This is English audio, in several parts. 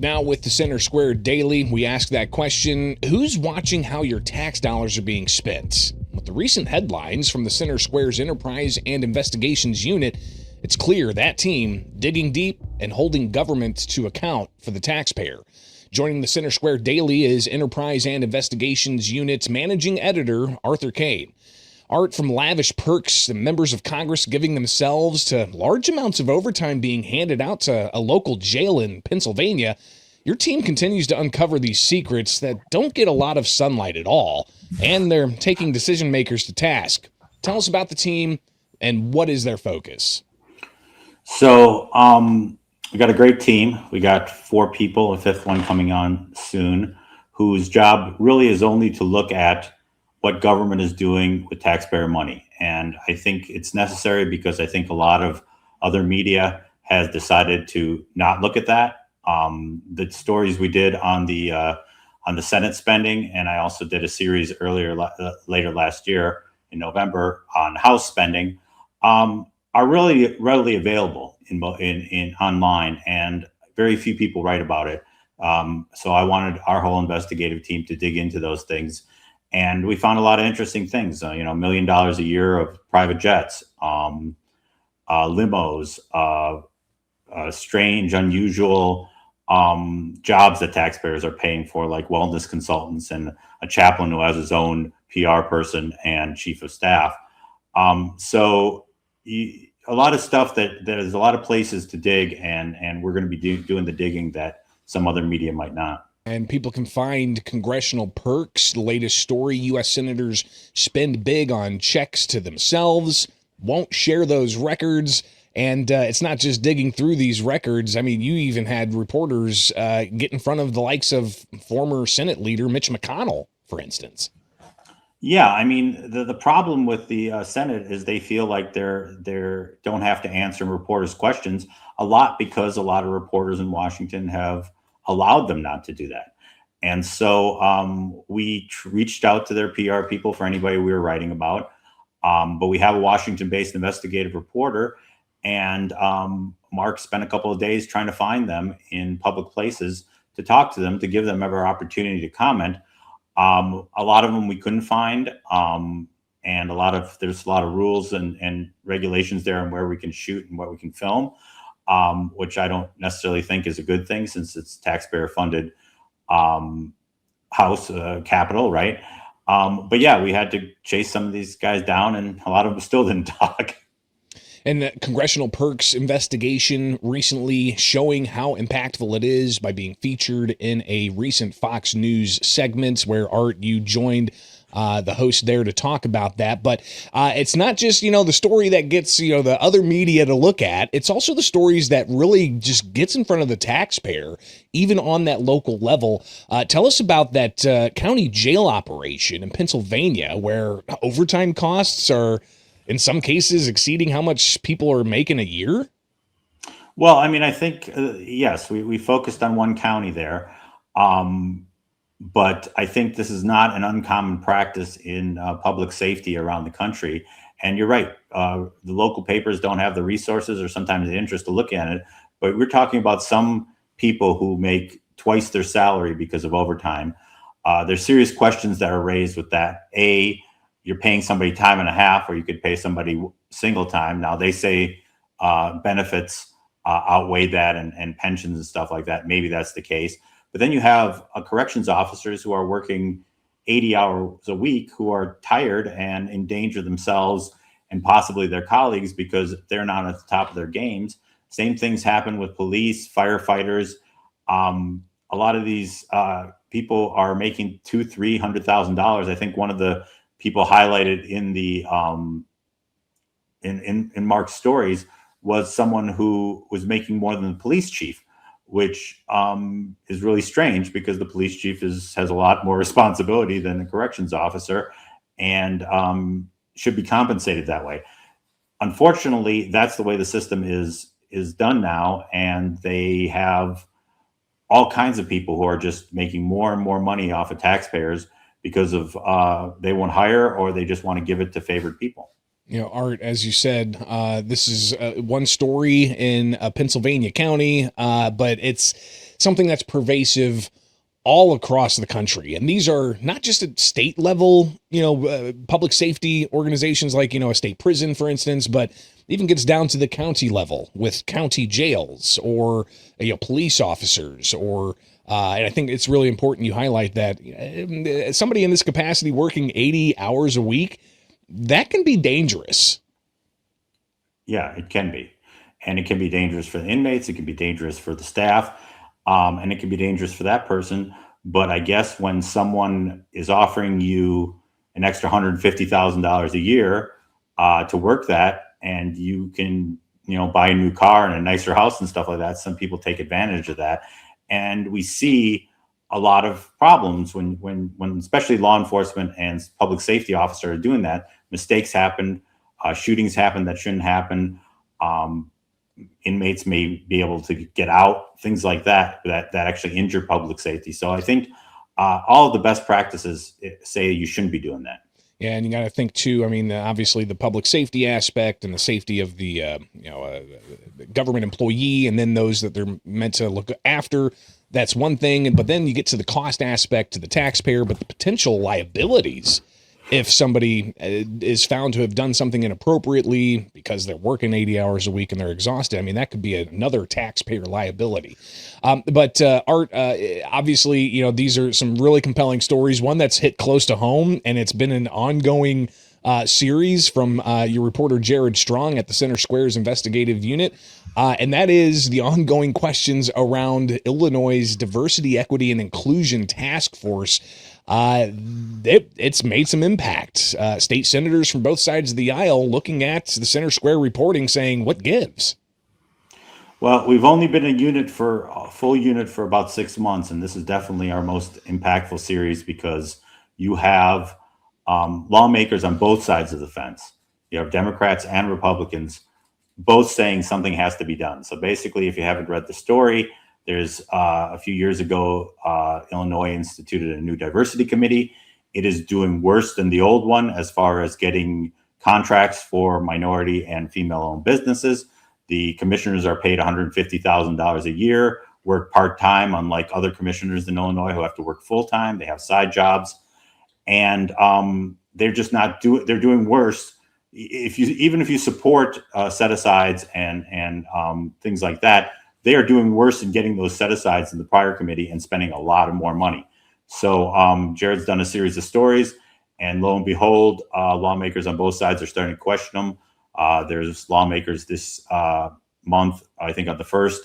Now, with the Center Square Daily, we ask that question: who's watching how your tax dollars are being spent? With the recent headlines from the Center Square's Enterprise and Investigations Unit, it's clear that team digging deep and holding government to account for the taxpayer. Joining the Center Square Daily is Enterprise and Investigations Unit's managing editor, Arthur Kane. Art, from lavish perks and members of Congress giving themselves to large amounts of overtime being handed out to a local jail in Pennsylvania, your team continues to uncover these secrets that don't get a lot of sunlight at all, and they're taking decision makers to task. Tell us about the team and what is their focus. So we got a great team. We got 4 people, a 5th one coming on soon, whose job really is only to look at what government is doing with taxpayer money. And I think it's necessary because I think a lot of other media has decided to not look at that. The stories we did on the Senate spending, and I also did a series later last year in November on House spending, are really readily available in online, and very few people write about it. So I wanted our whole investigative team to dig into those things. And we found a lot of interesting things, $1 million a year of private jets, limos, strange, unusual jobs that taxpayers are paying for, like wellness consultants and a chaplain who has his own PR person and chief of staff. So a lot of stuff that there's a lot of places to dig, and we're going to be doing the digging that some other media might not. And people can find congressional perks. The latest story: U.S. senators spend big on checks to themselves, won't share those records. And it's not just digging through these records. I mean, you even had reporters get in front of the likes of former Senate leader Mitch McConnell, for instance. Yeah, I mean, the problem with the Senate is they feel like they don't have to answer reporters' questions a lot because a lot of reporters in Washington have allowed them not to do that. And so we reached out to their PR people for anybody we were writing about. But we have a Washington-based investigative reporter, and Mark spent a couple of days trying to find them in public places to talk to them, to give them every opportunity to comment. A lot of them we couldn't find, and there's a lot of rules and regulations there on where we can shoot and what we can film. Which I don't necessarily think is a good thing, since it's taxpayer-funded House Capitol, right? But yeah, we had to chase some of these guys down, and a lot of them still didn't talk. And the Congressional Perks investigation recently showing how impactful it is by being featured in a recent Fox News segment where, Art, you joined the host there to talk about that. But it's not just, the story that gets, the other media to look at. It's also the stories that really just gets in front of the taxpayer, even on that local level. Tell us about that county jail operation in Pennsylvania, where overtime costs are, in some cases, exceeding how much people are making a year. Well, I mean, I think, yes, we focused on one county there. But I think this is not an uncommon practice in public safety around the country. And you're right. The local papers don't have the resources or sometimes the interest to look at it. But we're talking about some people who make twice their salary because of overtime. There's serious questions that are raised with that. A, you're paying somebody time and a half, or you could pay somebody single time. Now, they say benefits outweigh that, and pensions and stuff like that. Maybe that's the case. But then you have corrections officers who are working 80 hours a week, who are tired and endanger themselves and possibly their colleagues because they're not at the top of their games. Same things happen with police, firefighters. A lot of these people are making $200,000-$300,000. I think one of the people highlighted in the in Mark's stories was someone who was making more than the police chief, which is really strange because the police chief has a lot more responsibility than a corrections officer, and should be compensated that way. Unfortunately, that's the way the system is done now, and they have all kinds of people who are just making more and more money off of taxpayers because of they won't hire, or they just want to give it to favored people. Art, as you said, this is one story in Pennsylvania County, but it's something that's pervasive all across the country. And these are not just at state level, public safety organizations like, a state prison, for instance, but even gets down to the county level with county jails or, police officers or, and I think it's really important you highlight that somebody in this capacity working 80 hours a week, that can be dangerous. Yeah, it can be. And it can be dangerous for the inmates. It can be dangerous for the staff. And it can be dangerous for that person. But I guess when someone is offering you an extra $150,000 a year to work that, and you can, buy a new car and a nicer house and stuff like that, some people take advantage of that. And we see a lot of problems when especially law enforcement and public safety officers are doing that. Mistakes happen, shootings happen that shouldn't happen. Inmates may be able to get out, things like that actually injure public safety. So I think all of the best practices say you shouldn't be doing that. Yeah, and you got to think too. I mean, obviously the public safety aspect and the safety of the government employee, and then those that they're meant to look after. That's one thing, but then you get to the cost aspect to the taxpayer, but the potential liabilities if somebody is found to have done something inappropriately because they're working 80 hours a week and they're exhausted. I mean, that could be another taxpayer liability. But Art, obviously, these are some really compelling stories. One that's hit close to home, and it's been an ongoing series from your reporter Jared Strong at the Center Square's Investigative Unit. And that is the ongoing questions around Illinois' Diversity, Equity, and Inclusion Task Force. It's made some impact. State senators from both sides of the aisle looking at the Center Square reporting saying, what gives? Well, we've only been a full unit for about 6 months, and this is definitely our most impactful series because you have lawmakers on both sides of the fence. You have Democrats and Republicans both saying something has to be done. So basically, if you haven't read the story, there's a few years ago, Illinois instituted a new diversity committee. It is doing worse than the old one as far as getting contracts for minority and female-owned businesses. The commissioners are paid $150,000 a year, work part-time, unlike other commissioners in Illinois who have to work full-time. They have side jobs. And they're just not doing, they're doing worse. Even if you support set-asides and things like that, they are doing worse in getting those set-asides in the prior committee and spending a lot of more money. So Jared's done a series of stories, and lo and behold, lawmakers on both sides are starting to question them. There's lawmakers this month, I think on the 1st,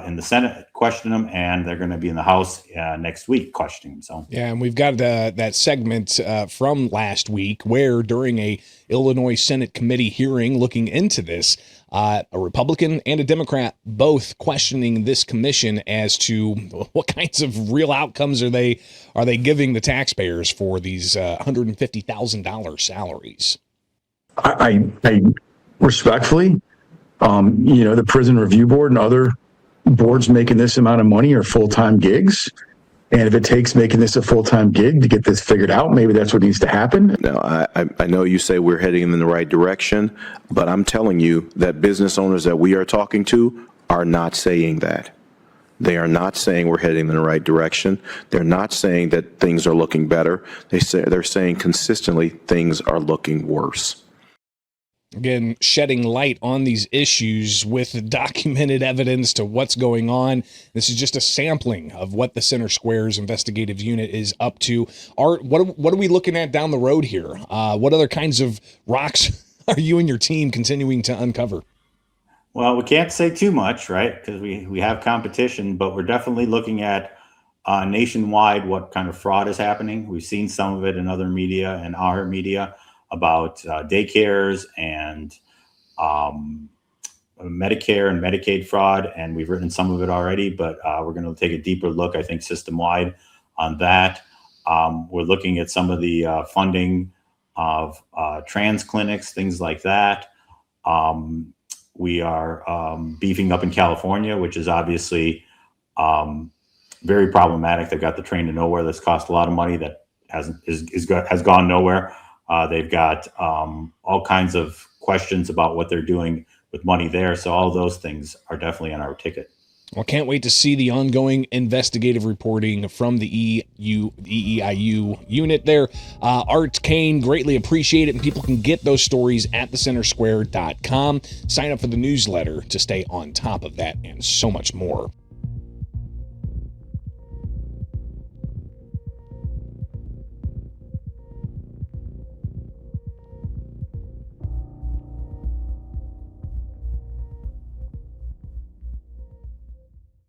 in the Senate questioning them, and they're going to be in the House next week questioning them. So yeah, and we've got that segment from last week where during a Illinois Senate committee hearing looking into this, a Republican and a Democrat both questioning this commission as to what kinds of real outcomes are they giving the taxpayers for these $150,000 salaries. I respectfully, the Prison Review Board and other boards making this amount of money are full-time gigs. And if it takes making this a full-time gig to get this figured out, maybe that's what needs to happen. Now, I know you say we're heading in the right direction, but I'm telling you that business owners that we are talking to are not saying that. They are not saying we're heading in the right direction. They're not saying that things are looking better. They're saying consistently things are looking worse. Again, shedding light on these issues with documented evidence to what's going on. This is just a sampling of what the Center Square's investigative unit is up to. Art, what are we looking at down the road here? What other kinds of rocks are you and your team continuing to uncover? Well, we can't say too much, right? Because we have competition, but we're definitely looking at nationwide what kind of fraud is happening. We've seen some of it in other media and our media about daycares and Medicare and Medicaid fraud, and we've written some of it already, but we're going to take a deeper look, I think, system-wide on that. We're looking at some of the funding of trans clinics, things like that. We are beefing up in California, which is obviously very problematic. They've got the train to nowhere that's cost a lot of money that has gone nowhere. They've got all kinds of questions about what they're doing with money there. So all those things are definitely on our ticket. Well, can't wait to see the ongoing investigative reporting from the EEIU unit there. Art, Kane, greatly appreciate it. And people can get those stories at thecentersquare.com. Sign up for the newsletter to stay on top of that and so much more.